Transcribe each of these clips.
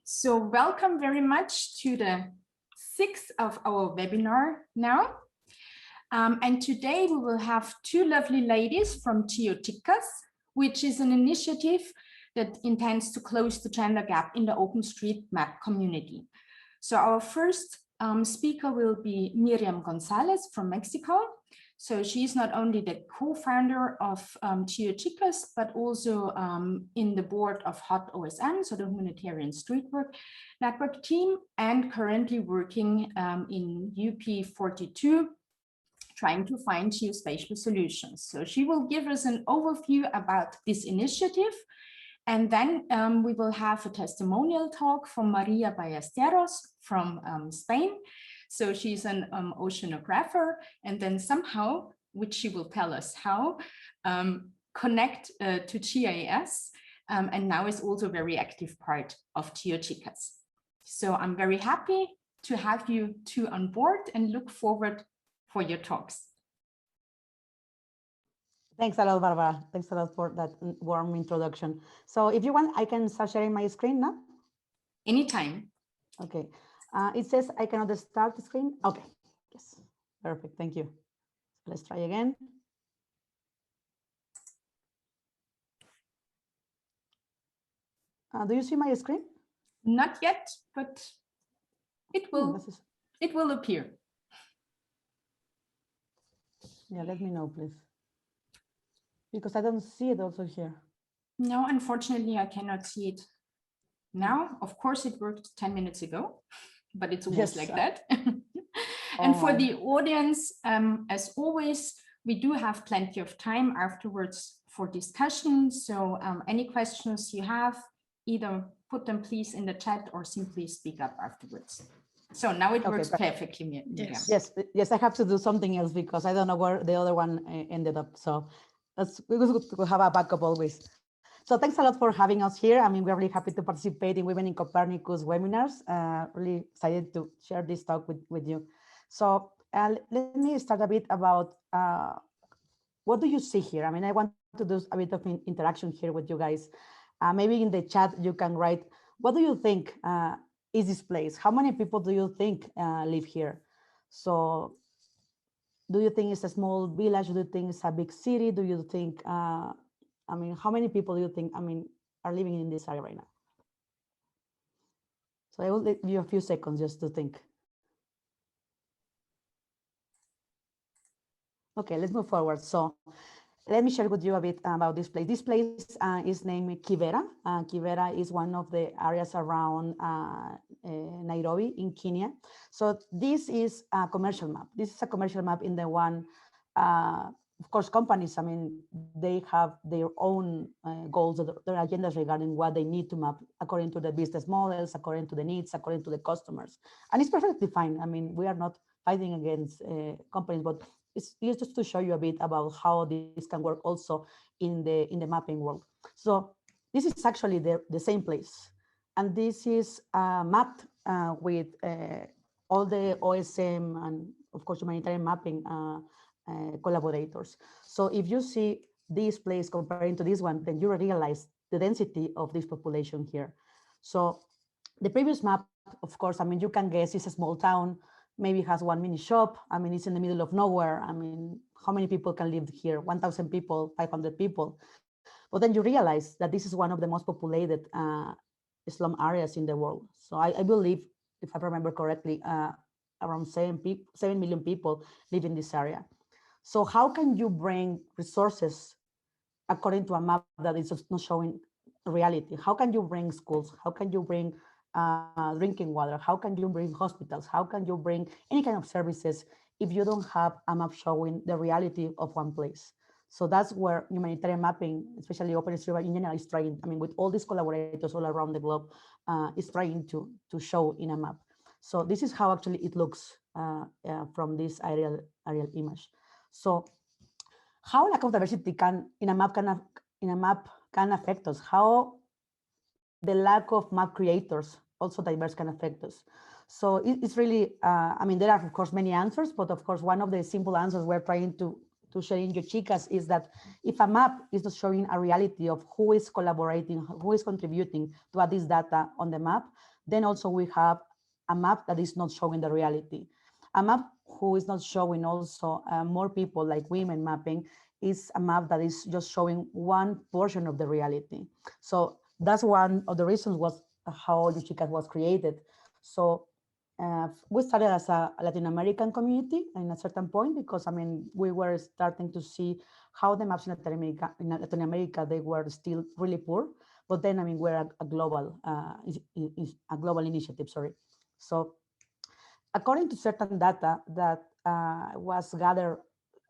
So welcome very much to the 6th of our webinar now. And today we will have two lovely ladies from GEOCHICAS, which is an initiative that intends to close the gender gap in the OpenStreetMap community. So our first speaker will be Miriam Gonzalez from Mexico. So she's not only the co-founder of GEOCHICAS, but also in the board of HOT OSM, so the Humanitarian Street Work Network team, and currently working in UP 42, trying to find geospatial solutions. So she will give us an overview about this initiative. And then we will have a testimonial talk from Maria Ballesteros from Spain. So she's an oceanographer, and then somehow, which she will tell us how, connect to GIS, and now is also a very active part of GEOCHICAS. So I'm very happy to have you two on board and look forward for your talks. Thanks a lot, Barbara. Thanks a lot for that warm introduction. So if you want, I can start sharing my screen now. Anytime. Okay. It says I cannot start the screen. Okay. Yes. Perfect. Thank you. Let's try again. Do you see my screen? Not yet, but it will appear. Yeah, let me know, please. Because I don't see it also here. No, unfortunately, I cannot see it now. Of course, it worked 10 minutes ago, but it's always like that. And for the audience, as always, we do have plenty of time afterwards for discussion. So any questions you have, either put them please in the chat or simply speak up afterwards. So now it works perfectly. Yes, I have to do something else because I don't know where the other one ended up. So that's good to have a backup always. So thanks a lot for having us here. I mean, we're really happy to participate in Women in Copernicus webinars. Really excited to share this talk with you. So let me start a bit about what do you see here? I mean, I want to do a bit of interaction here with you guys. Maybe in the chat, you can write, what do you think is this place? How many people do you think live here? So do you think it's a small village? Do you think it's a big city? Do you think, I mean, how many people do you think, are living in this area right now? So I will give you a few seconds just to think. Okay, let's move forward. So let me share with you a bit about this place. This place is named Kibera. Kibera is one of the areas around Nairobi in Kenya. So this is a commercial map. This is a commercial map in the one, of course, companies, I mean, they have their own goals, their agendas regarding what they need to map according to the business models, according to the needs, according to the customers. And it's perfectly fine. I mean, we are not fighting against companies, but it's just to show you a bit about how this can work also in the mapping world. So this is actually the same place. And this is mapped with all the OSM and of course humanitarian mapping collaborators. So if you see this place comparing to this one, then you realize the density of this population here. So the previous map, of course, I mean, you can guess it's a small town, maybe has one mini shop. I mean, it's in the middle of nowhere. I mean, how many people can live here? 1,000 people, 500 people. But then you realize that this is one of the most populated slum areas in the world. So I believe, if I remember correctly, around 7 million people live in this area. So how can you bring resources according to a map that is not showing reality? How can you bring schools? How can you bring drinking water? How can you bring hospitals? How can you bring any kind of services if you don't have a map showing the reality of one place? So that's where humanitarian mapping, especially OpenStreetMap in general, is trying, I mean, with all these collaborators all around the globe, is trying to show in a map. So this is how actually it looks from this aerial image. So how lack of diversity in a map can affect us? How the lack of map creators, also diverse, can affect us. So it's really, I mean, there are of course many answers, but of course one of the simple answers we're trying to share in GEOCHICAS is that if a map is not showing a reality of who is collaborating, who is contributing to add this data on the map, Then also we have a map that is not showing the reality. A map who is not showing also more people like women mapping is a map that is just showing one portion of the reality. So that's one of the reasons was how GEOCHICAS was created. So we started as a Latin American community in a certain point because, I mean, we were starting to see how the maps in Latin America, they were still really poor. But then, I mean, we're a global initiative, sorry. So according to certain data that was gathered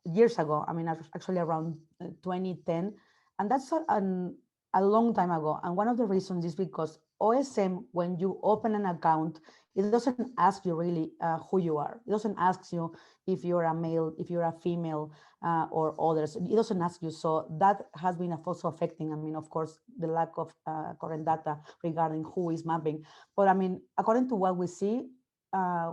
years ago, I mean, actually around 2010, and that's a long time ago. And one of the reasons is because OSM, when you open an account, it doesn't ask you really who you are. It doesn't ask you if you're a male, if you're a female, or others. It doesn't ask you. So that has been also affecting, I mean, of course, the lack of current data regarding who is mapping. But I mean, according to what we see,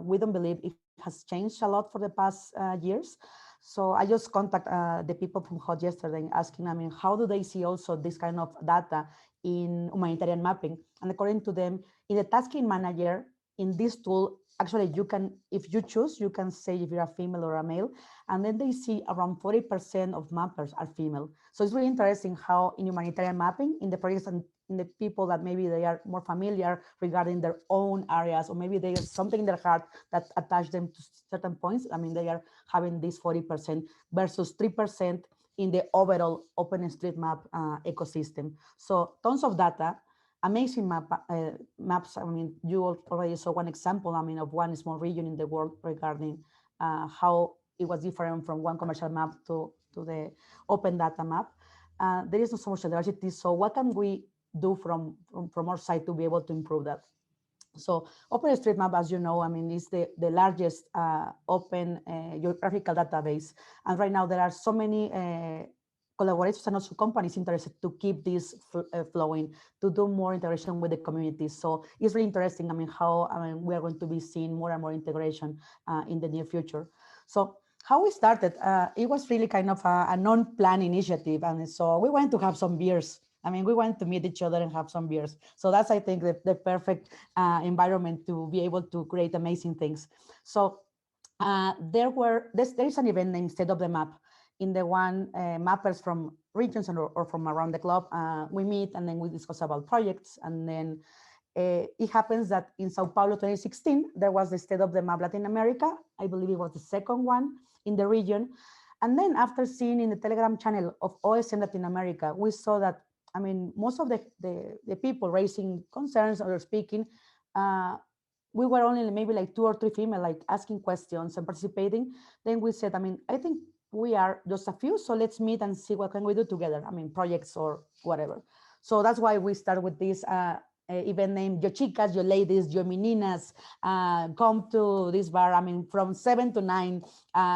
we don't believe it has changed a lot for the past years. So I just contact the people from HOT yesterday asking, I mean, how do they see also this kind of data in humanitarian mapping? And according to them, in the tasking manager, in this tool, actually you can, if you choose, you can say if you're a female or a male, and then they see around 40% of mappers are female. So it's really interesting how in humanitarian mapping, in the projects and in the people that maybe they are more familiar regarding their own areas, or maybe there's something in their heart that attach them to certain points. I mean, they are having this 40% versus 3% in the overall OpenStreetMap ecosystem. So tons of data, amazing maps. I mean, you already saw one example, I mean, of one small region in the world regarding how it was different from one commercial map to the open data map. There is not so much diversity. So what can we do from our side to be able to improve that? So OpenStreetMap, as you know, I mean, is the largest open geographical database. And right now there are so many collaborators and also companies interested to keep this flowing, to do more integration with the community. So it's really interesting, I mean, how we are going to be seeing more and more integration in the near future. So how we started, it was really kind of a non-planned initiative. And so we wanted to have some beers. I mean, we wanted to meet each other and have some beers. So that's, I think, the perfect environment to be able to create amazing things. So there is an event named State of the Map. In the one, mappers from regions or from around the globe, we meet and then we discuss about projects. And then it happens that in Sao Paulo 2016, there was the State of the Map Latin America. I believe it was the second one in the region. And then after seeing in the Telegram channel of OSM Latin America, we saw that, I mean, most of the people raising concerns or speaking, we were only maybe like 2 or 3 female, like asking questions and participating. Then we said, I mean, I think we are just a few, so let's meet and see what can we do together. I mean, projects or whatever. So that's why we started with this event named GEOCHICAS, your ladies, your meninas, come to this bar. I mean, from 7 to 9,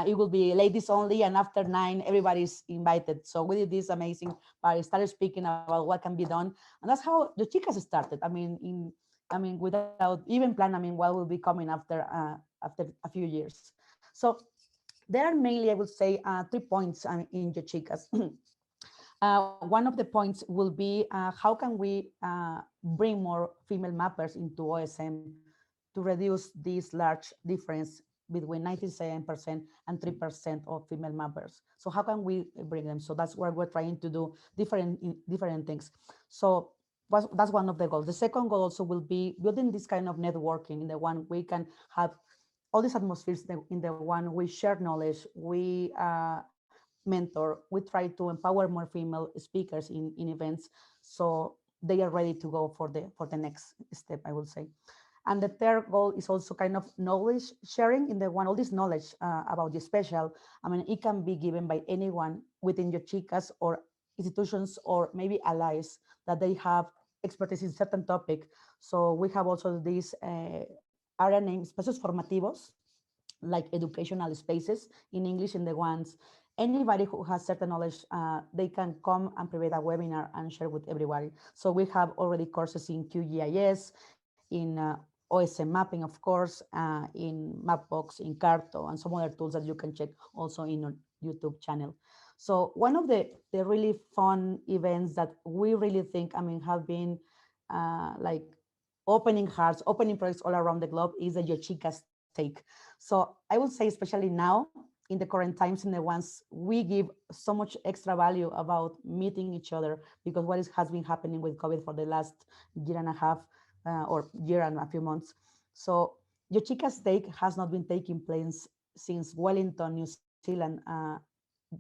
it will be ladies only, and after 9, everybody's invited. So we did this amazing party, started speaking about what can be done, and that's how GEOCHICAS started. I mean, without even plan, I mean, what will be coming after a few years. So there are mainly, I would say, 3 points in GEOCHICAS. One of the points will be how can we bring more female mappers into OSM to reduce this large difference between 97% and 3% of female mappers. So how can we bring them? So that's what we're trying to do, different things. So that's one of the goals. The second goal also will be building this kind of networking in the one we can have all these atmospheres in the one we share knowledge, we mentor, we try to empower more female speakers in events, so they are ready to go for the next step, I will say. And the third goal is also kind of knowledge sharing in the one, all this knowledge about the special, I mean, it can be given by anyone within GEOCHICAS or institutions or maybe allies that they have expertise in certain topic. So we have also this area named Espacios Formativos, like educational spaces in English, in the ones anybody who has certain knowledge, they can come and provide a webinar and share with everybody. So we have already courses in QGIS, in OSM mapping, of course, in Mapbox, in Carto, and some other tools that you can check also in our YouTube channel. So one of the really fun events that we really think, I mean, have been like opening hearts, opening projects all around the globe is the GEOCHICAS take. So I would say, especially now in the current times, in the ones we give so much extra value about meeting each other, because what has been happening with COVID for the last year and a half or year and a few months. So GEOCHICAS take has not been taking place since Wellington, New Zealand,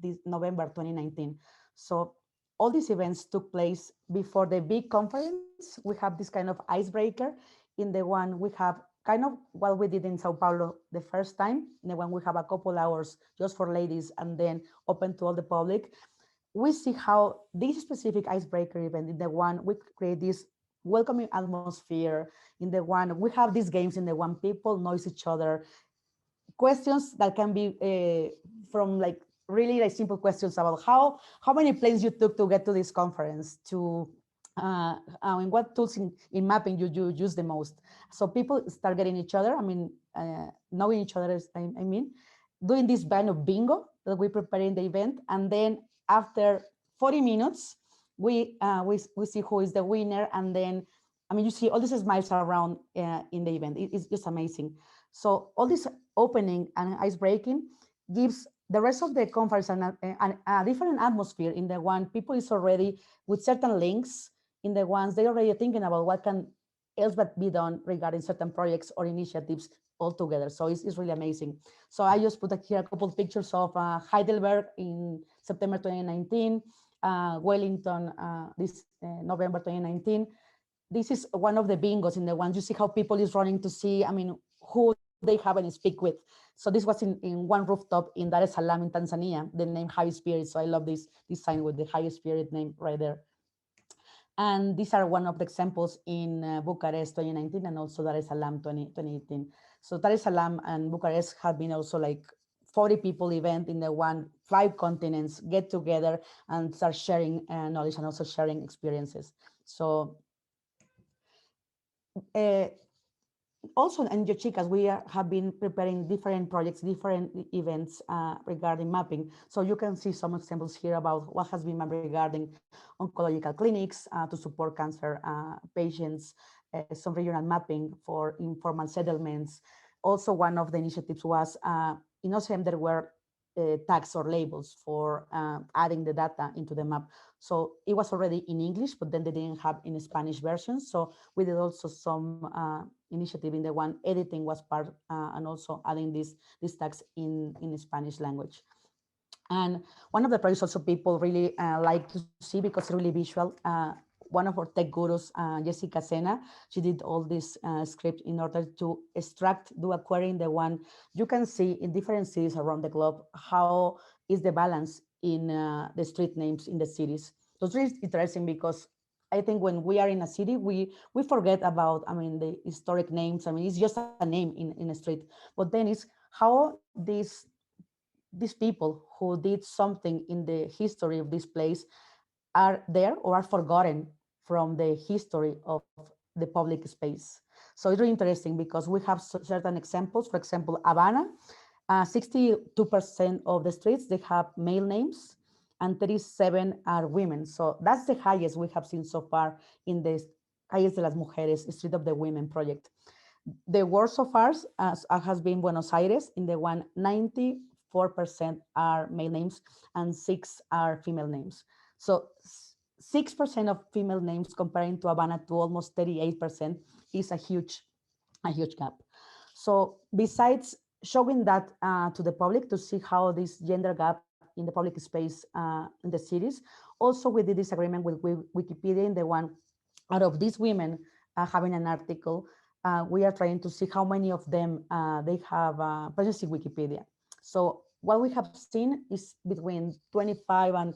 this November 2019. So all these events took place before the big conference. We have this kind of icebreaker. In the one we have kind of what we did in Sao Paulo the first time. In the one we have a couple hours just for ladies and then open to all the public. We see how this specific icebreaker event, in the one we create this welcoming atmosphere, in the one we have these games, in the one people know each other, questions that can be from like really like simple questions about how many planes you took to get to this conference, to and what tools in mapping you use the most. So people start getting each other, knowing each other, I mean, doing this kind of bingo that we prepare in the event. And then after 40 minutes, we see who is the winner. And then, you see all these smiles around in the event. It's just amazing. So all this opening and ice breaking gives the rest of the conference a different atmosphere. In the one people is already with certain links, in the ones they already thinking about what can else but be done regarding certain projects or initiatives all together. So it's really amazing. So I just put here a couple of pictures of Heidelberg in September 2019, Wellington this November 2019. This is one of the bingos in the ones you see how people is running to see, who they have and speak with. So this was in one rooftop in Dar es Salaam in Tanzania, the name High Spirit. So I love this sign with the High Spirit name right there. And these are one of the examples in Bucharest 2019 and also Dar es Salaam 2018. So Dar es Salaam and Bucharest have been also like 40 people event in the 5 continents get together and start sharing knowledge and also sharing experiences. So also in GEOCHICAS, we have been preparing different projects, different events regarding mapping. So you can see some examples here about what has been mapped regarding oncological clinics to support cancer patients, some regional mapping for informal settlements. Also, one of the initiatives was in OCM, there were tags or labels for adding the data into the map. So it was already in English, but then they didn't have in Spanish versions. So we did also some initiative in the one editing was part and also adding these tags in Spanish language. And one of the projects also people really like to see because it's really visual. One of our tech gurus, Jessica Sena, she did all this script in order to do a query in the one you can see in different cities around the globe, how is the balance in the street names in the cities. So it's really interesting because I think when we are in a city, we forget about, the historic names. It's just a name in a street, but then it's how these people who did something in the history of this place are there or are forgotten from the history of the public space. So it's really interesting because we have certain examples. For example, Havana, 62% of the streets, they have male names and 37 are women. So that's the highest we have seen so far in the Calles de las Mujeres, Street of the Women project. The worst so far has been Buenos Aires. In the 94% are male names and 6 are female names. So 6% of female names comparing to Havana to almost 38% is a huge gap. So besides showing that to the public to see how this gender gap in the public space in the cities, also we did this agreement with Wikipedia in the one out of these women having an article, we are trying to see how many of them they have presence in Wikipedia. So what we have seen is between 25 and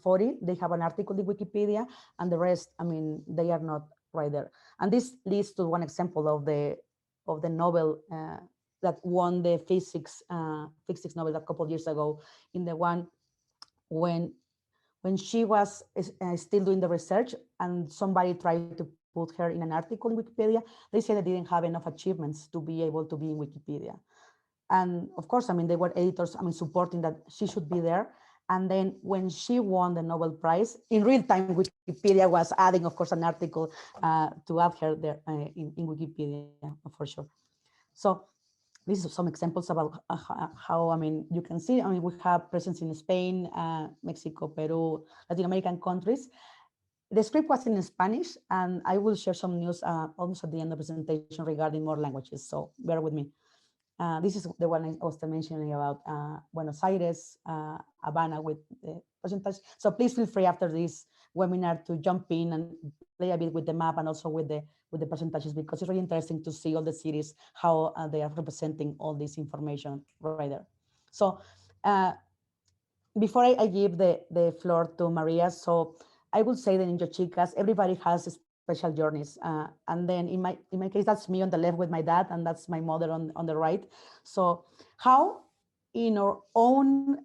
40, they have an article in Wikipedia, and the rest, they are not right there. And this leads to one example of the novel that won the physics Nobel a couple of years ago, in the one when she was still doing the research and somebody tried to put her in an article in Wikipedia, they said they didn't have enough achievements to be able to be in Wikipedia. And of course, they were editors, supporting that she should be there. And then when she won the Nobel Prize, in real time, Wikipedia was adding, of course, an article to add her there in Wikipedia, for sure. So these are some examples about how, I mean, you can see, I mean, we have presence in Spain, Mexico, Peru, Latin American countries. The script was in Spanish, and I will share some news almost at the end of the presentation regarding more languages, so bear with me. This is the one I was mentioning about Buenos Aires, Havana with the percentage. So please feel free after this webinar to jump in and play a bit with the map and also with the percentages, because it's really interesting to see all the cities, how they are representing all this information right there. So before I give the floor to Maria, so I would say that in GEOCHICAS, everybody has special journeys. And then in my case, that's me on the left with my dad, and that's my mother on the right. So how in our own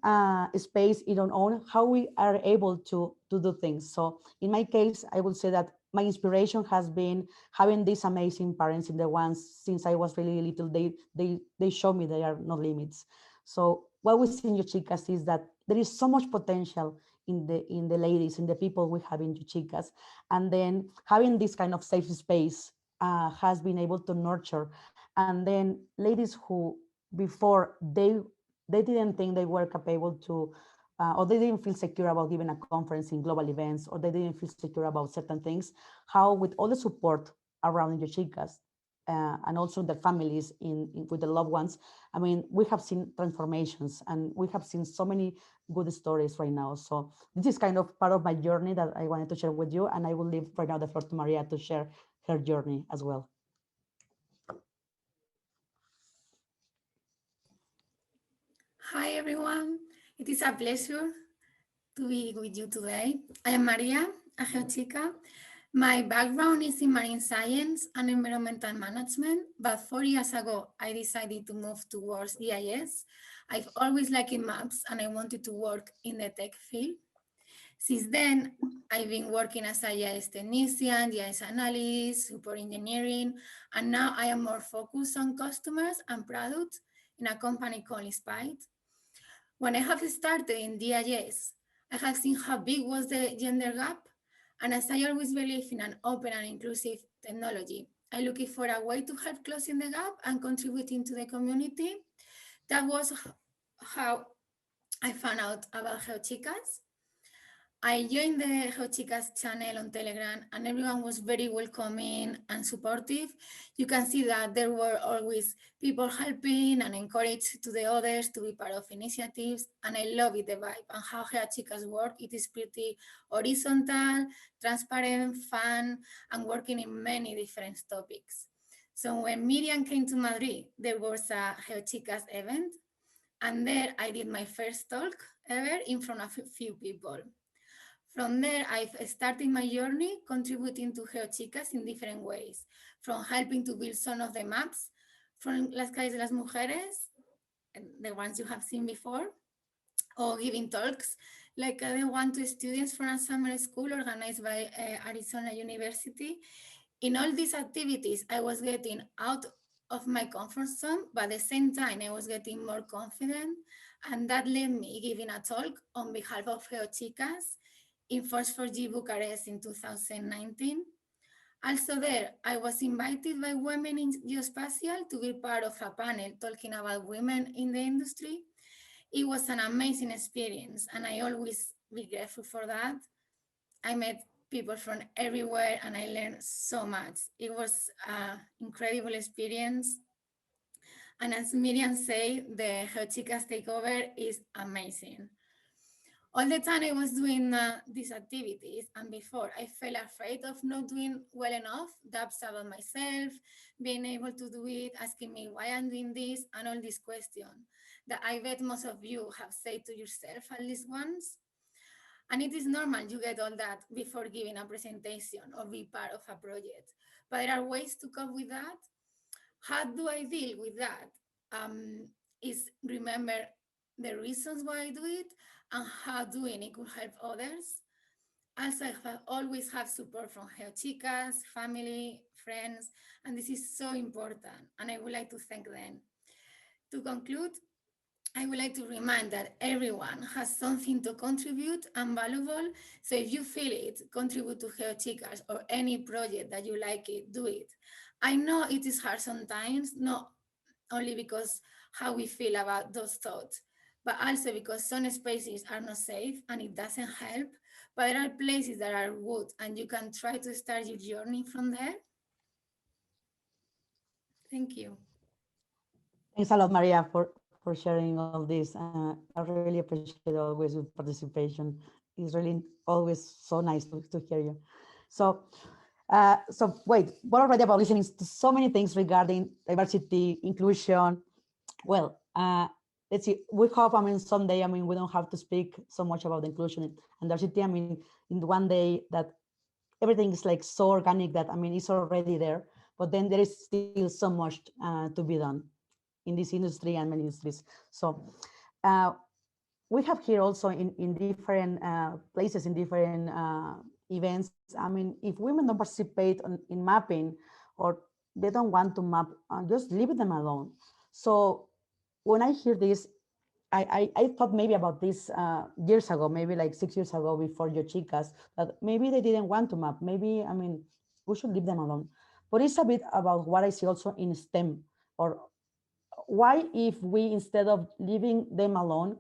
space, in our own, how we are able to do things. So in my case, I would say that my inspiration has been having these amazing parents in the ones since I was really little. They show me there are no limits. So what we see in GEOCHICAS is that there is so much potential in the ladies, in the people we have in GEOCHICAS, and then having this kind of safe space has been able to nurture. And then ladies who before they didn't think they were capable to, or they didn't feel secure about giving a conference in global events, or they didn't feel secure about certain things, how with all the support around GEOCHICAS, and also their families with the loved ones. I mean, we have seen transformations, and we have seen so many good stories right now. So this is kind of part of my journey that I wanted to share with you, and I will leave right now the floor to Maria to share her journey as well. Hi everyone, it is a pleasure to be with you today. I am Maria, a GeoChica. My background is in marine science and environmental management, but 4 years ago, I decided to move towards GIS. I've always liked maps and I wanted to work in the tech field. Since then, I've been working as a GIS technician, GIS analyst, support engineering, and now I am more focused on customers and products in a company called Inspite. When I have started in GIS, I have seen how big was the gender gap. And as I always believe in an open and inclusive technology, I'm looking for a way to help closing the gap and contributing to the community. That was how I found out about GeoChicas. I joined the GeoChicas channel on Telegram and everyone was very welcoming and supportive. You can see that there were always people helping and encouraged to the others to be part of initiatives. And I love it, the vibe and how GeoChicas work. It is pretty horizontal, transparent, fun, and working in many different topics. So when Miriam came to Madrid, there was a GeoChicas event. And there I did my first talk ever in front of a few people. From there, I've started my journey contributing to GeoChicas in different ways, from helping to build some of the maps from Las Calles de las Mujeres, the ones you have seen before, or giving talks like the one to students from a summer school organized by Arizona University. In all these activities, I was getting out of my comfort zone, but at the same time, I was getting more confident, and that led me giving a talk on behalf of GeoChicas in Force4G Bucharest in 2019. Also there, I was invited by Women in Geospatial to be part of a panel talking about women in the industry. It was an amazing experience and I always be grateful for that. I met people from everywhere and I learned so much. It was an incredible experience. And as Miriam said, the GeoChicas takeover is amazing. All the time I was doing these activities, and before I felt afraid of not doing well enough, doubts about myself, being able to do it, asking me why I'm doing this, and all these questions that I bet most of you have said to yourself at least once. And it is normal you get all that before giving a presentation or be part of a project, but there are ways to cope with that. How do I deal with that? Is remember the reasons why I do it and how doing it could help others. Also, I have always have support from GeoChicas, family, friends, and this is so important, and I would like to thank them. To conclude, I would like to remind that everyone has something to contribute and valuable. So if you feel it, contribute to GeoChicas or any project that you like it, do it. I know it is hard sometimes, not only because how we feel about those thoughts, but also because some spaces are not safe and it doesn't help. But there are places that are good and you can try to start your journey from there. Thank you. Thanks a lot, Maria, for sharing all this. I really appreciate always your participation. It's really always so nice to hear you. So, so wait, we're already about listening to so many things regarding diversity, inclusion. Well, let's see. We hope, I mean, someday, I mean, we don't have to speak so much about inclusion and diversity. I mean, in one day that everything is like so organic that, I mean, it's already there, but then there is still so much to be done in this industry and many industries. So uh, we have here also in different places, in different events. I mean, if women don't participate in mapping or they don't want to map, just leave them alone. So when I hear this, I thought maybe about this years ago, maybe like 6 years ago before GEOCHICAS, that maybe they didn't want to map. Maybe, I mean, we should leave them alone. But it's a bit about what I see also in STEM, or why if we, instead of leaving them alone,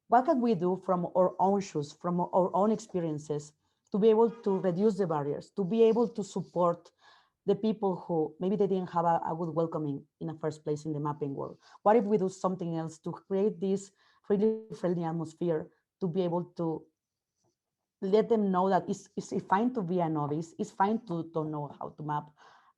what can we do from our own shoes, from our own experiences, to be able to reduce the barriers, to be able to support the people who maybe they didn't have a good welcoming in the first place in the mapping world? What if we do something else to create this really friendly atmosphere, to be able to let them know that it's fine to be a novice, it's fine to don't know how to map,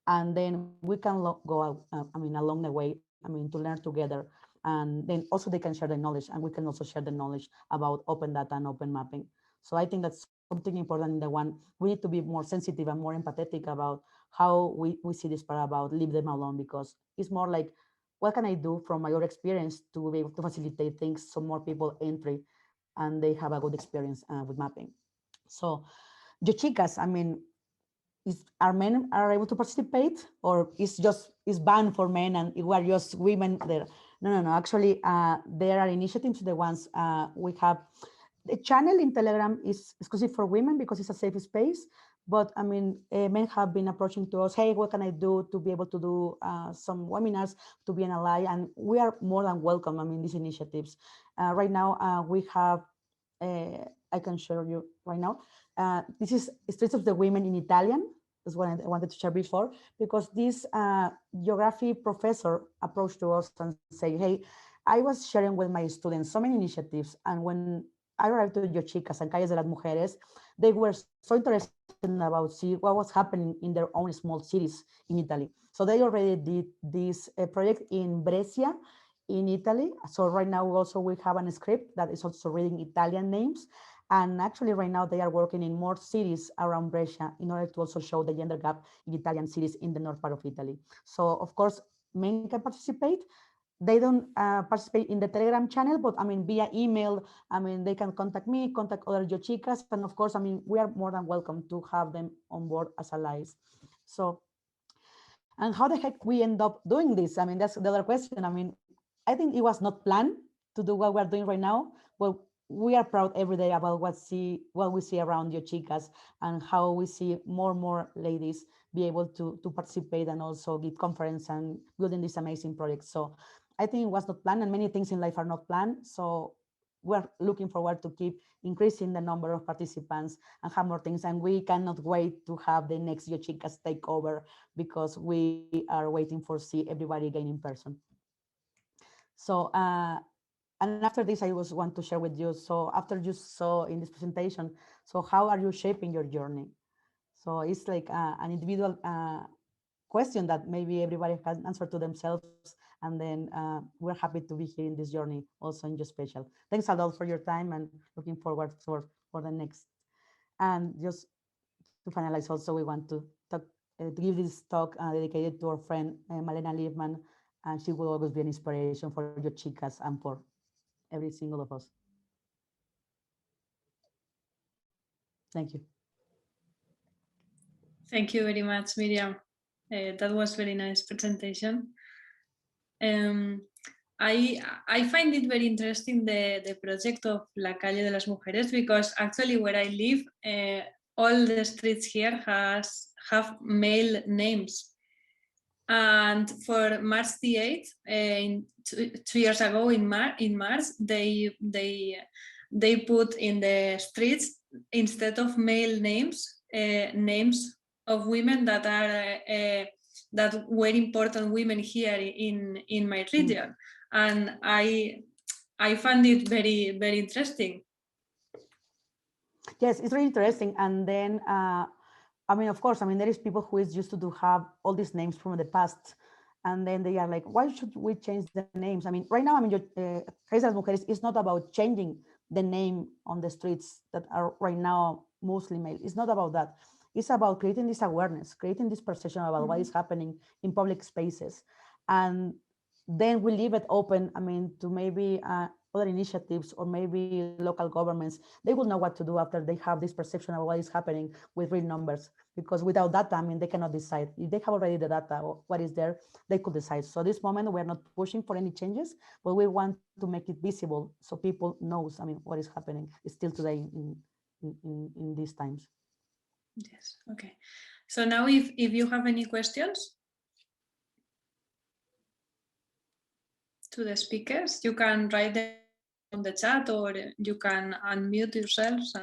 and then we can go out, I mean, along the way, I mean, to learn together, and then also they can share the knowledge, and we can also share the knowledge about open data and open mapping. So I think that's something important in the one. We need to be more sensitive and more empathetic about how we see this part about leave them alone, because it's more like, what can I do from my own experience to be able to facilitate things so more people entry and they have a good experience with mapping. So GEOCHICAS, I mean, are men are able to participate, or is banned for men and we are just women there? No. Actually, there are initiatives. The ones we have, the channel in Telegram is exclusive for women because it's a safe space. But I mean, men have been approaching to us, hey, what can I do to be able to do some webinars, to be an ally? And we are more than welcome, I mean, these initiatives. Right now, we have, I can show you right now. This is Streets of the Women in Italian. That's what I wanted to share before, because this geography professor approached to us and said, hey, I was sharing with my students so many initiatives, and when I arrived to GEOCHICAS and Calles de las Mujeres, they were so interested about see what was happening in their own small cities in Italy. So they already did this project in Brescia, in Italy. So right now also we have a script that is also reading Italian names. And actually right now they are working in more cities around Brescia in order to also show the gender gap in Italian cities in the north part of Italy. So of course, men can participate. They don't participate in the Telegram channel, but I mean, via email, I mean, they can contact me, contact other GEOCHICAS. And of course, I mean, we are more than welcome to have them on board as allies. So, and how the heck we end up doing this? I mean, that's the other question. I mean, I think it was not planned to do what we're doing right now, but we are proud every day about what we see around GEOCHICAS and how we see more ladies be able to participate and also give conference and building this amazing project. So I think it was not planned, and many things in life are not planned. So we're looking forward to keep increasing the number of participants and have more things. And we cannot wait to have the next GEOCHICAS takeover, because we are waiting for see everybody again in person. So, and after this, I was want to share with you. So after you saw in this presentation, so how are you shaping your journey? So it's like an individual question that maybe everybody can answer to themselves. And then we're happy to be here in this journey, also in your special. Thanks a lot for your time, and looking forward for the next. And just to finalize, also we want to talk, to give this talk dedicated to our friend Malena Liebman, and she will always be an inspiration for GEOCHICAS and for every single of us. Thank you. Thank you very much, Miriam. That was very nice presentation. I find it very interesting the project of La Calle de las Mujeres, because actually where I live, all the streets here have male names. And for March the 8th, 2 years ago in March, they put in the streets, instead of male names, names of women that are that were important women here in my region. And I found it very, very interesting. Yes, it's really interesting. And then, I mean, of course, I mean, there is people who is used to have all these names from the past. And then they are like, why should we change the names? I mean, right now, I mean, Calle de las Mujeres is not about changing the name on the streets that are right now mostly male. It's not about that. It's about creating this awareness, creating this perception about what is happening in public spaces. And then we leave it open, I mean, to maybe other initiatives or maybe local governments. They will know what to do after they have this perception of what is happening with real numbers, because without data, I mean, they cannot decide. If they have already the data or what is there, they could decide. So at this moment, we're not pushing for any changes, but we want to make it visible so people knows, I mean, what is happening still today in these times. Yes, okay. So now if you have any questions to the speakers, you can write them on the chat, or you can unmute yourselves.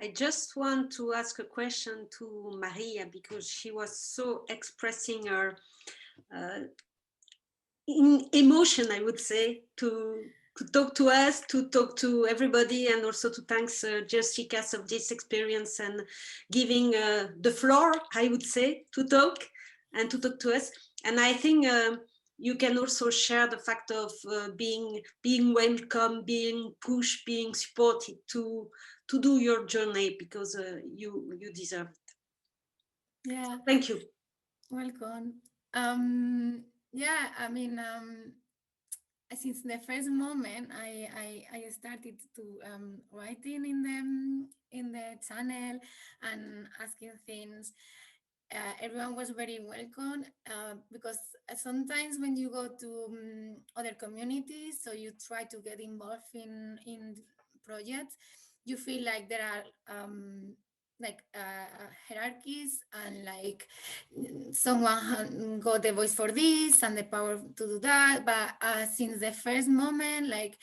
I just want to ask a question to Maria, because she was so expressing her emotion, I would say, to talk to us, to talk to everybody, and also to thank GEOCHICAS of this experience and giving the floor, I would say, to talk and to talk to us. And I think you can also share the fact of being welcome, being pushed, being supported to do your journey, because you deserve it. Yeah. Thank you. Welcome. Yeah, I mean, since the first moment I started to writing in the channel and asking things, everyone was very welcome, because sometimes when you go to other communities, so you try to get involved in projects, you feel like there are hierarchies, and like someone got the voice for this and the power to do that. But since the first moment, like,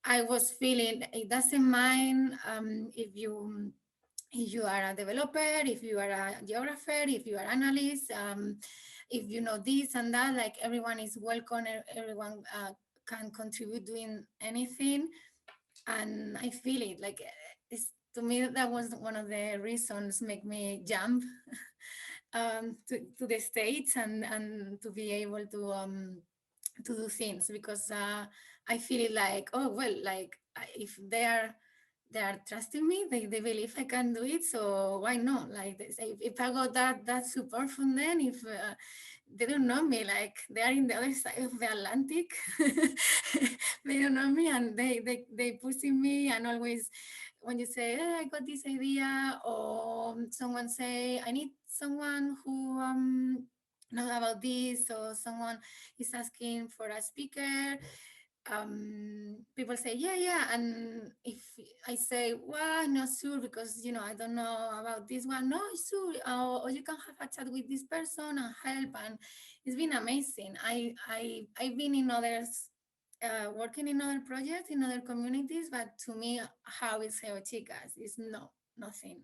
I was feeling it doesn't mind if you are a developer, if you are a geographer, if you are an analyst, if you know this and that, like everyone is welcome, everyone can contribute doing anything. And I feel it, like, to me, that was one of the reasons make me jump to the States and to be able to do things, because I feel it like, oh, well, like if they are trusting me, they believe I can do it, so why not? Like, if I got that support from them, if they don't know me, like they are in the other side of the Atlantic, they don't know me, and they pushing me. And always when you say, hey, I got this idea, or someone say, I need someone who knows about this, or someone is asking for a speaker, people say, yeah. And if I say, well, I'm not sure, because, I don't know about this one, no, sure, or you can have a chat with this person and help. And it's been amazing. I've been in others, working in other projects, in other communities, but to me, how is GEOCHICAS is nothing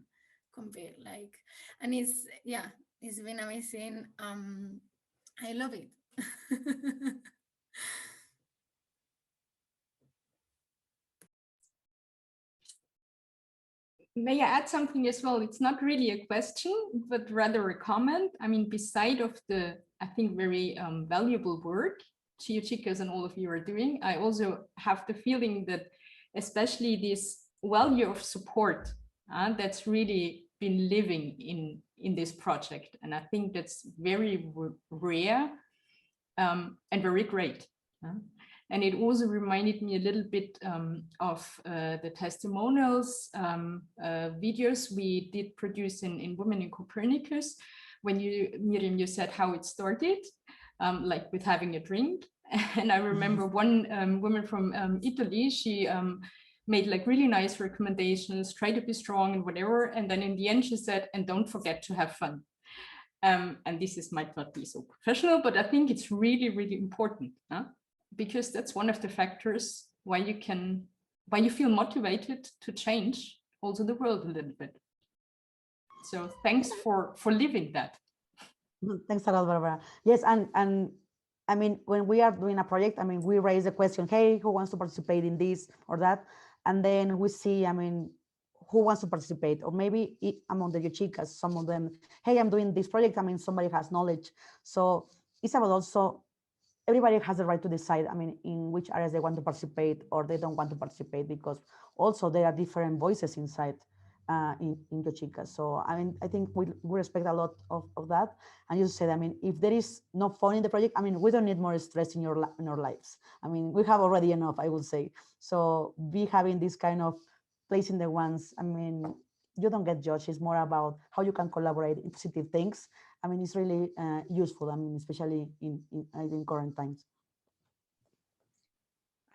compared. Like, and it's been amazing. I love it. May I add something as well? It's not really a question, but rather a comment. I mean, beside of the, I think, very valuable work GEOCHICAS and all of you are doing, I also have the feeling that especially this value of support that's really been living in this project. And I think that's very rare and very great. And it also reminded me a little bit of the testimonials videos we did produce in Women in Copernicus. When Miriam, you said how it started. like with having a drink. And I remember one woman from Italy, she made like really nice recommendations, try to be strong and whatever. And then in the end, she said, and don't forget to have fun. And this might not be so professional, but I think it's really, really important, huh? Because that's one of the factors why you feel motivated to change also the world a little bit. So thanks for living that. Thanks a lot, Barbara. Yes, and I mean, when we are doing a project, I mean, we raise the question, hey, who wants to participate in this or that? And then we see, I mean, who wants to participate? Or maybe among the GEOCHICAS, some of them, hey, I'm doing this project. I mean, somebody has knowledge. So it's about also, everybody has the right to decide, I mean, in which areas they want to participate or they don't want to participate, because also there are different voices inside in GEOCHICAS. So I mean, I think we respect a lot of that. And you said, I mean, if there is no fun in the project, I mean, we don't need more stress in our lives. I mean, we have already enough, I would say. So be having this kind of place in the ones, I mean, you don't get judged. It's more about how you can collaborate in positive things. I mean, it's really useful. I mean, especially in current times.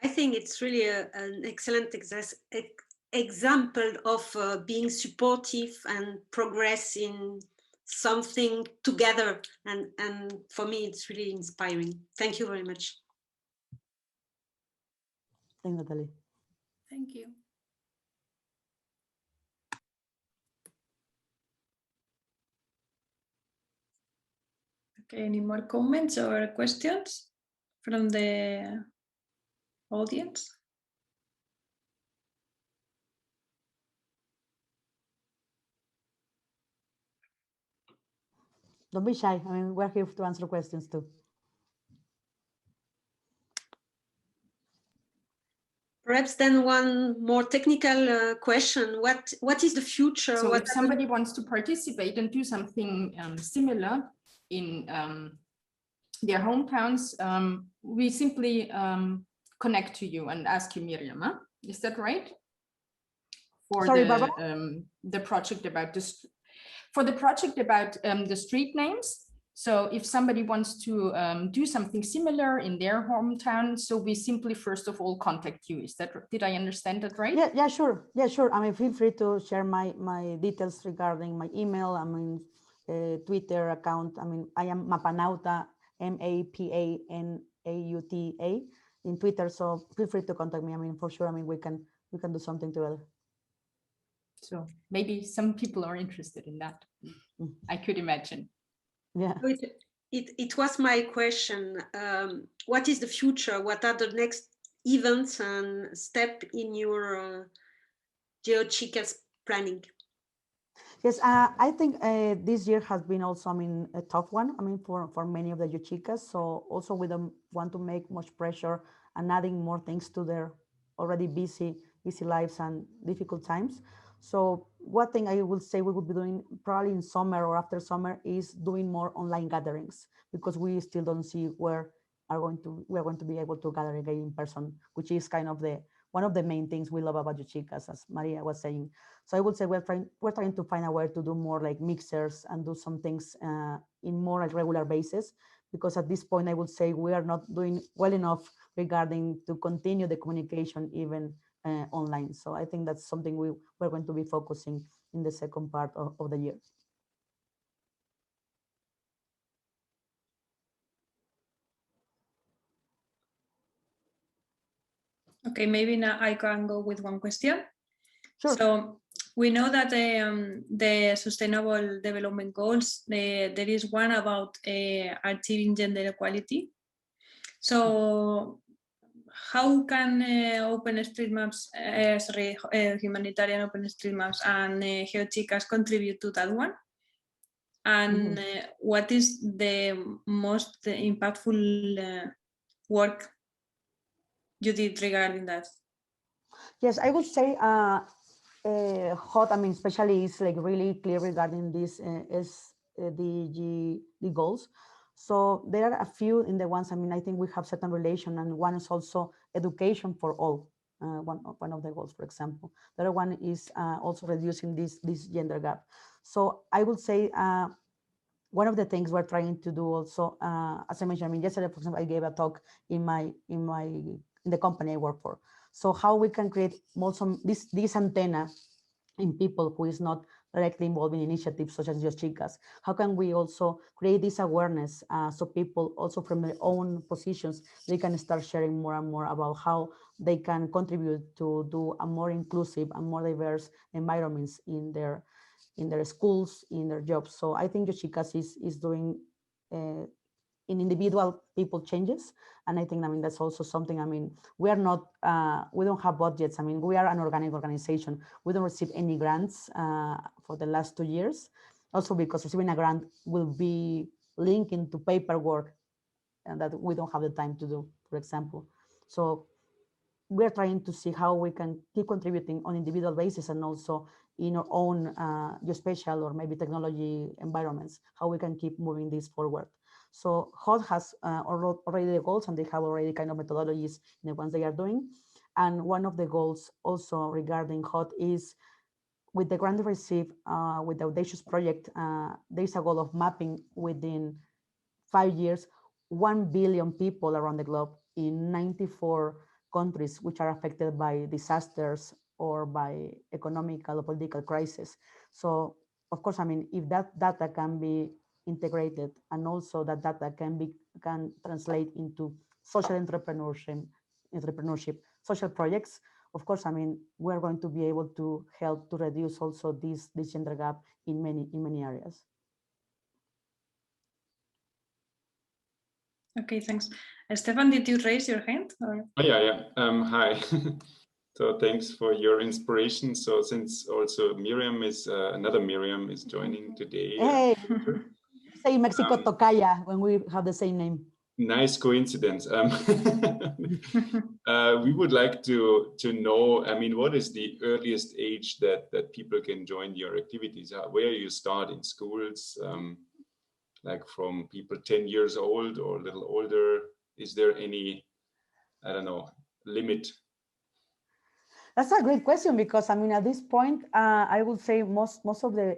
I think it's really an excellent example of being supportive and progress in something together. And for me, it's really inspiring. Thank you very much. Thank you, Natalie. Thank you. Okay, any more comments or questions from the audience? Don't be shy. I mean, we're here to answer questions too. Perhaps then one more technical question. What is the future? So if somebody wants to participate and do something similar in their hometowns, we simply connect to you and ask you, Miriam, huh? Is that right? For the project about this, for the project about the street names. So if somebody wants to do something similar in their hometown, so we simply first of all contact you. Is that, did I understand that right? Yeah, sure. Yeah, sure. I mean, feel free to share my details regarding my email. I mean, Twitter account. I mean, I am Mapanauta, MAPANAUTA in Twitter. So feel free to contact me. I mean, for sure. I mean, we can do something together. So maybe some people are interested in that. I could imagine. Yeah. It was my question. What is the future? What are the next events and steps in your GEOCHICAS planning? Yes, I think this year has been also, I mean, a tough one. I mean, for many of the GEOCHICAS. So also we don't want to make much pressure and adding more things to their already busy lives and difficult times. So one thing I will say we would be doing probably in summer or after summer is doing more online gatherings, because we still don't see where we're going to be able to gather again in person, which is kind of one of the main things we love about GEOCHICAS, as Maria was saying. So I would say we're trying to find a way to do more like mixers and do some things in more like regular basis, because at this point I would say we are not doing well enough regarding to continue the communication even online. So I think that's something we're going to be focusing in the second part of the year. Okay, maybe now I can go with one question. Sure. So we know that the Sustainable Development Goals, there is one about achieving gender equality. So how can OpenStreetMaps, humanitarian OpenStreetMaps and GEOCHICAS contribute to that one? And what is the most impactful work you did regarding that? Yes, I would say hot, I mean, especially is like really clear regarding this the goals. So there are a few in the ones, I mean, I think we have certain relation, and one is also education for all. One of the goals, for example. The other one is also reducing this gender gap. So I would say one of the things we're trying to do also, as I mentioned, I mean, yesterday, for example, I gave a talk in the company I work for. So how we can create also this antenna in people who is not directly involved in initiatives such as GEOCHICAS. How can we also create this awareness so people also from their own positions, they can start sharing more and more about how they can contribute to do a more inclusive and more diverse environments in their schools, in their jobs. So I think GEOCHICAS is doing in individual people changes. And I think, I mean, that's also something, I mean, we are not, we don't have budgets. I mean, we are an organic organization. We don't receive any grants for the last 2 years. Also because receiving a grant will be linked into paperwork and that we don't have the time to do, for example. So we're trying to see how we can keep contributing on individual basis and also in our own geospatial or maybe technology environments, how we can keep moving this forward. So HOT has already the goals and they have already kind of methodologies in the ones they are doing. And one of the goals also regarding HOT is with the grant they receive with the Audacious project, there's a goal of mapping within 5 years, 1 billion people around the globe in 94 countries which are affected by disasters or by economical or political crisis. So of course, I mean, if that data can be integrated and also that data can translate into social entrepreneurship, social projects, of course, I mean, we're going to be able to help to reduce also this gender gap in many areas. Okay, thanks. Stefan, did you raise your hand? Or? Oh, yeah. Hi. So thanks for your inspiration. So since also Miriam is, another Miriam is joining today. Hey, say Mexico Tocaya when we have the same name. Nice coincidence. We would like to know, I mean, what is the earliest age that people can join your activities? Where you start in schools, like from people 10 years old or a little older? Is there any, I don't know, limit? That's a great question because I mean at this point I would say most of the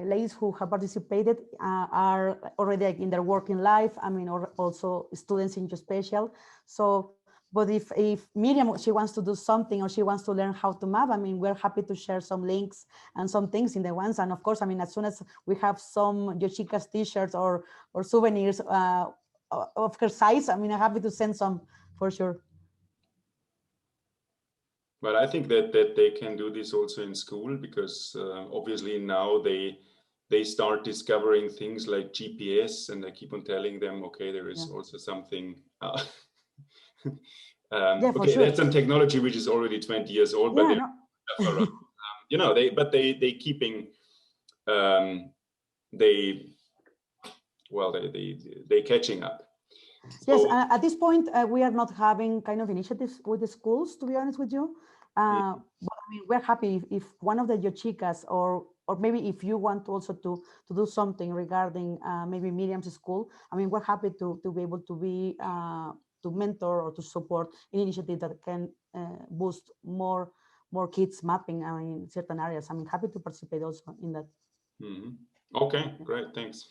ladies who have participated are already like in their working life. I mean, or also students in geospatial. So, but if Miriam she wants to do something or she wants to learn how to map, I mean we're happy to share some links and some things in the ones. And of course, I mean as soon as we have some GEOCHICAS t-shirts or souvenirs of her size, I mean I'm happy to send some for sure. Well, I think that they can do this also in school because obviously now they start discovering things like GPS, and I keep on telling them, okay, there is also something. Okay, sure. That's some technology which is already 20 year old, but you know, they keeping they catching up. Yes, at this point, we are not having kind of initiatives with the schools, to be honest with you. But I mean, we're happy if one of the GEOCHICAS or maybe if you want also to do something regarding maybe Miriam's school, I mean, we're happy to be able to be to mentor or to support an initiative that can boost more kids mapping in certain areas. I'm happy to participate also in that. Mm-hmm. Okay, great, thanks.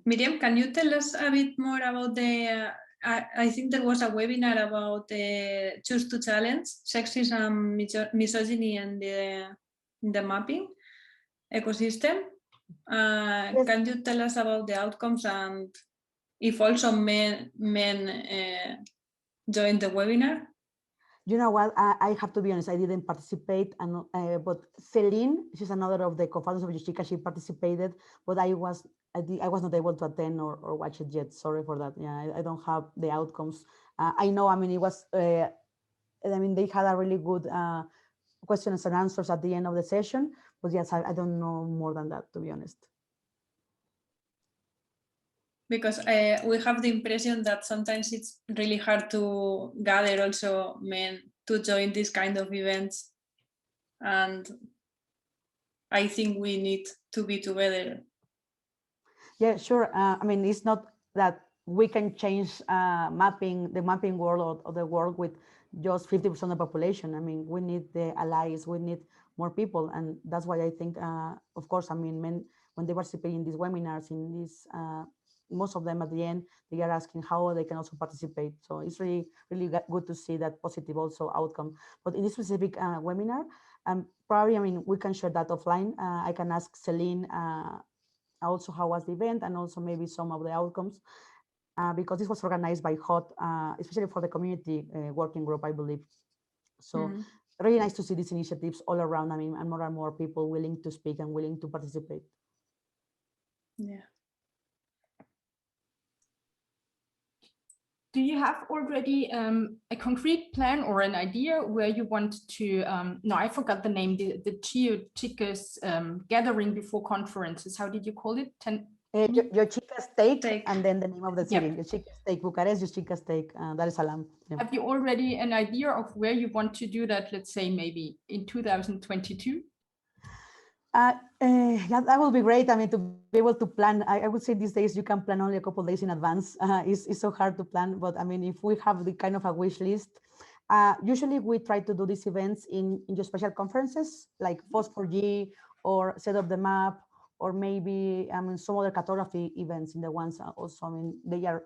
Miriam, can you tell us a bit more about the, I think there was a webinar about the Choose to Challenge, Sexism, Misogyny and the mapping ecosystem. Yes. Can you tell us about the outcomes and if also men joined the webinar? You know what, I have to be honest, I didn't participate, and but Celine, she's another of the co-founders of GEOCHICAS, she participated, but I was not able to attend or watch it yet. Sorry for that. Yeah, I don't have the outcomes. I know, I mean, it was, I mean, they had a really good questions and answers at the end of the session, but yes, I don't know more than that, to be honest. Because we have the impression that sometimes it's really hard to gather also men to join this kind of events. And I think we need to be together. Yeah, sure. I mean, it's not that we can change the mapping world or the world with just 50% of the population. I mean, we need the allies, we need more people. And that's why I think, of course, I mean, when they participate in these webinars, in this, most of them at the end, they are asking how they can also participate. So it's really, really good to see that positive also outcome. But in this specific webinar, probably, I mean, we can share that offline. I can ask Celine also how was the event and also maybe some of the outcomes. Because this was organized by HOT, especially for the community working group, I believe. So really nice to see these initiatives all around. I mean, and more people willing to speak and willing to participate. Yeah. Do you have already a concrete plan or an idea where you want to, no, I forgot the name, the GEOCHICAS gathering before conferences. How did you call it? GEOCHICAS Take, and then the name of the city. Yep. GEOCHICAS Take Bucharest, GEOCHICAS Take Dar es Salaam. Yeah. Have you already an idea of where you want to do that, let's say maybe in 2022? Yeah, that will be great. I mean, to be able to plan, I would say these days you can plan only a couple of days in advance. It's so hard to plan, but I mean, if we have the kind of a wish list, usually we try to do these events in just special conferences like FOSS4G or Set Up the Map, or maybe some other cartography events in the ones also, I mean, they are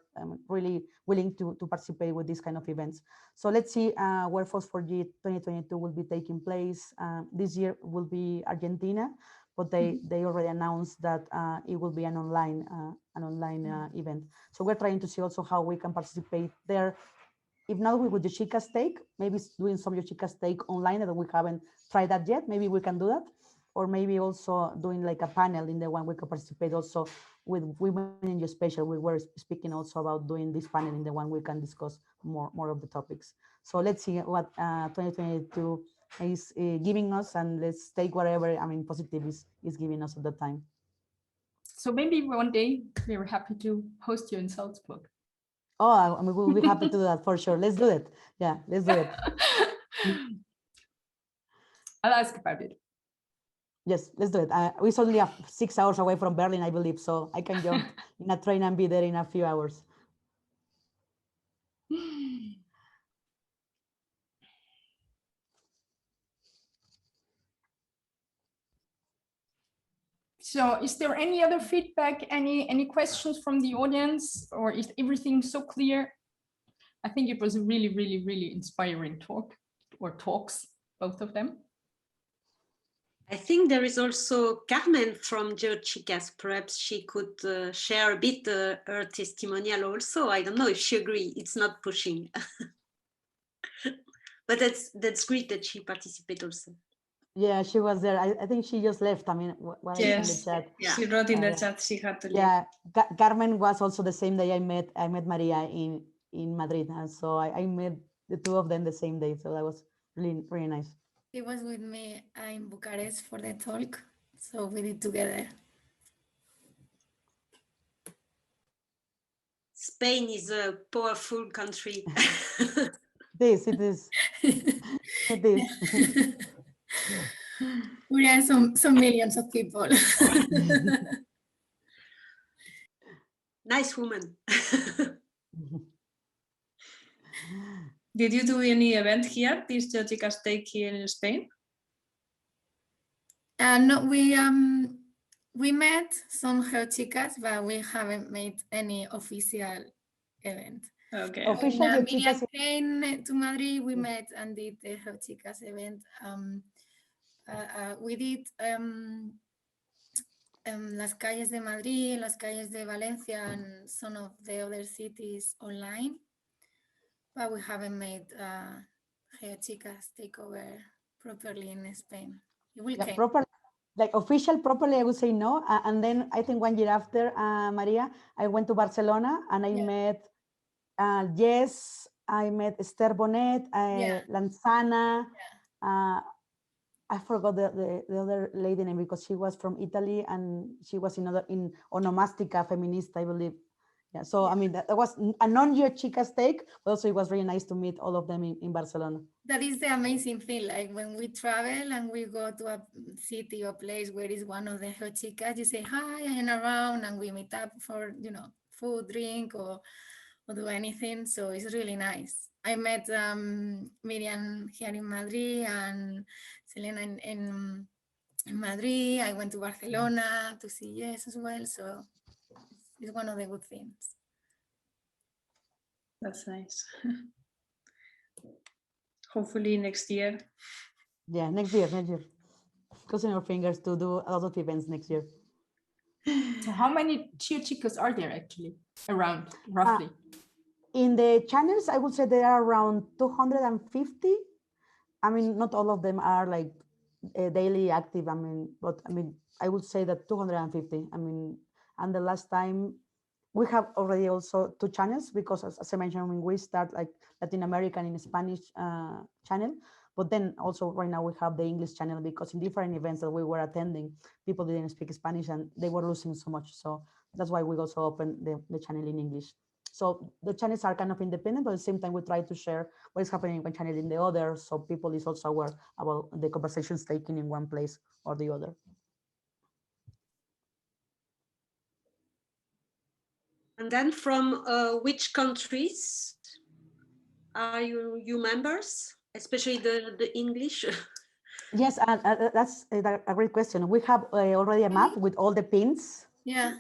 really willing to participate with these kind of events. So let's see where FOSS4G 2022 will be taking place. This year will be Argentina, but they already announced that it will be an online event. So we're trying to see also how we can participate there. If not with the GEOCHICAS Take, maybe doing some GEOCHICAS Take online that we haven't tried that yet. Maybe we can do that. Or maybe also doing like a panel in the one we can participate also with women in geospatial. We were speaking also about doing this panel in the one we can discuss more of the topics. So let's see what 2022 is giving us, and let's take whatever, I mean, positive is giving us at the time. So maybe one day we're happy to host you in Salzburg. Oh, I mean, we'll be happy to do that for sure. Let's do it. Yeah, let's do it. I'll ask about it. Yes, let's do it. It's only 6 hours away from Berlin, I believe, so I can jump in a train and be there in a few hours. So is there any other feedback, any questions from the audience, or is everything so clear? I think it was a really, really, really inspiring talk, or talks, both of them. I think there is also Carmen from GEOCHICAS. Perhaps she could share a bit her testimonial also. I don't know if she agrees. It's not pushing. But that's great that she participated also. Yeah, she was there. I think she just left. I mean, what Yes, I in the chat. Yeah. She wrote in the chat she had to leave. Yeah, Carmen was also the same day I met Maria in Madrid, and so I met the two of them the same day. So that was really, really nice. He was with me in Bucharest for the talk, so we did together. Spain is a powerful country. It is. It is. We are some millions of people. Nice woman. Did you do any event here, this GEOCHICAS Take here in Spain? No, we met some GEOCHICAS, but we haven't made any official event. Okay. Official When GEOCHICAS came to Madrid, we met and did the GEOCHICAS event. We did Las Calles de Madrid, Las Calles de Valencia, and some of the other cities online, but we haven't made GEOCHICAS takeover properly in Spain. It will yeah, came. proper, like official properly, I would say no. And then I think 1 year after, Maria, I went to Barcelona and I met Jess, I met Esther Bonet, Lanzana. I forgot the other lady name because she was from Italy and she was in Onomastica Feminista, I believe. Yeah, so I mean, that was a non-GEOCHICAS take, but also it was really nice to meet all of them in Barcelona. That is the amazing thing. Like when we travel and we go to a city or place where is one of the GEOCHICAS, you say hi and around, and we meet up for food, drink, or do anything. So it's really nice. I met Miriam here in Madrid and Selena in Madrid. I went to Barcelona to see Yes as well. So it's one of the good things. That's nice. Hopefully next year. Yeah, next year. Crossing our fingers to do a lot of events next year. So how many GEOCHICAS are there actually around, roughly? In the channels, I would say there are around 250. I mean, not all of them are like daily active. I mean, but I mean, I would say that 250. I mean, and the last time we have already also 2 channels because as I mentioned, when we start like Latin American in Spanish channel, but then also right now we have the English channel because in different events that we were attending, people didn't speak Spanish and they were losing so much. So that's why we also opened the channel in English. So the channels are kind of independent, but at the same time, we try to share what is happening in one channel in the other. So people is also aware about the conversations taken in one place or the other. And then from which countries are you members, especially the English? Yes, that's a great question. We have already a map with all the pins. Yeah.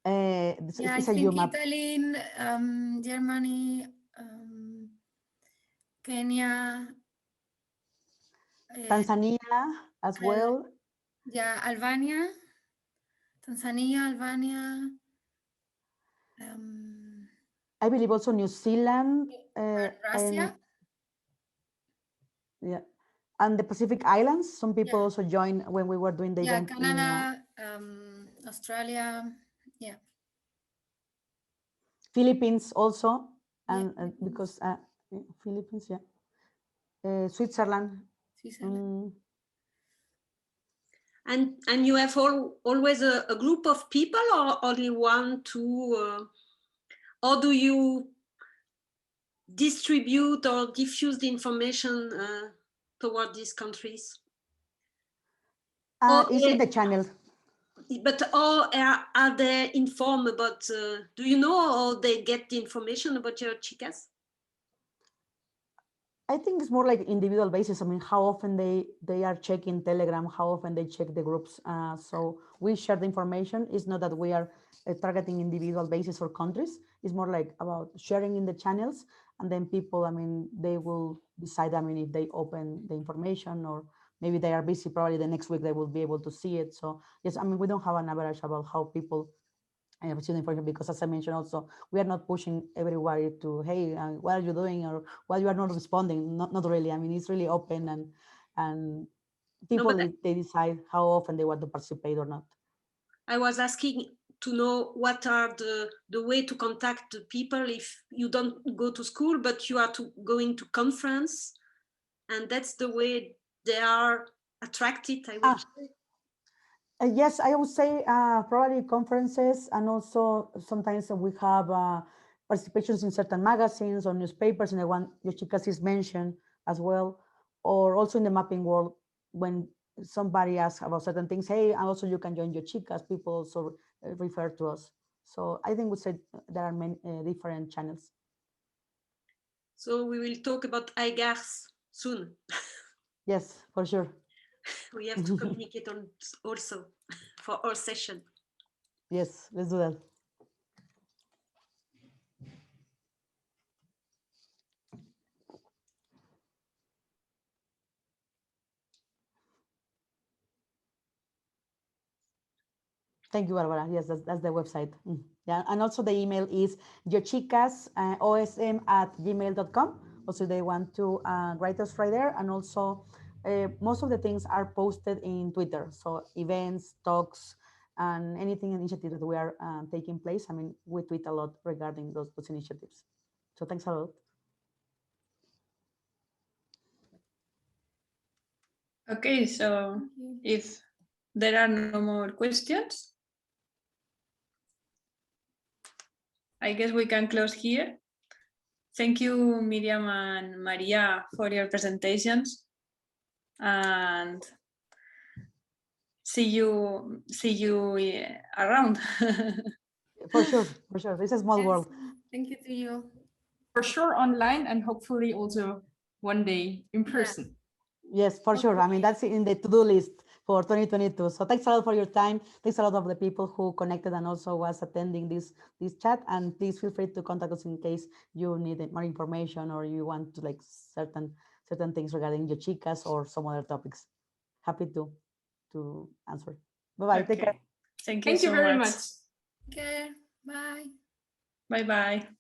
It's I a think map. Italy, Germany, Kenya, Tanzania as well. Yeah, Albania, Tanzania, Albania. I believe also New Zealand. Russia. Yeah, and the Pacific Islands. Some people also joined when we were doing the event. Canada, Australia. Yeah. Philippines also, and because Philippines, yeah. Switzerland. And you have always a group of people, or only 1, 2, or do you distribute or diffuse the information toward these countries? It's in the channel. But are they informed about, do you know, or they get the information about GEOCHICAS? I think it's more like individual basis. I mean, how often they are checking Telegram, how often they check the groups. So we share the information. It's not that we are targeting individual basis or countries. It's more like about sharing in the channels, and then people, I mean, they will decide, I mean, if they open the information or maybe they are busy, probably the next week they will be able to see it. So yes, I mean, we don't have an average about how people receive information, because as I mentioned also, we are not pushing everybody to, hey, what are you doing, or well, you are not responding. Not really. I mean, it's really open, and people, they decide how often they want to participate or not. I was asking to know what are the way to contact the people if you don't go to school, but you are going to conference, and that's the way they are attracted, I would say. Yes, I would say probably conferences, and also sometimes we have participations in certain magazines or newspapers, and the one GEOCHICAS is mentioned as well, or also in the mapping world when somebody asks about certain things, hey, and also you can join GEOCHICAS, people also refer to us. So I think we said there are many different channels. So we will talk about IGARs soon. Yes, for sure. We have to communicate on also for our session. Yes, let's do that. Thank you, Barbara. Yes, that's the website. Yeah, and also the email is geochicasosm@gmail.com. Also, they want to write us right there. And also, most of the things are posted in Twitter. So events, talks, and anything initiative that we are taking place. I mean, we tweet a lot regarding those initiatives. So thanks a lot. Okay, so if there are no more questions, I guess we can close here. Thank you, Miriam and Maria, for your presentations, and see you around. For sure. It's a small Yes, world. thank you to you. For sure online and hopefully also one day in person. Yes, for sure. I mean, that's in the to-do list for 2022. So thanks a lot for your time. Thanks a lot of the people who connected and also was attending this chat. And please feel free to contact us in case you need more information or you want to like certain things regarding GEOCHICAS or some other topics. Happy to answer. Bye-bye. Take care. Thank you Thank you so very much. much. Take care. Bye. Bye-bye.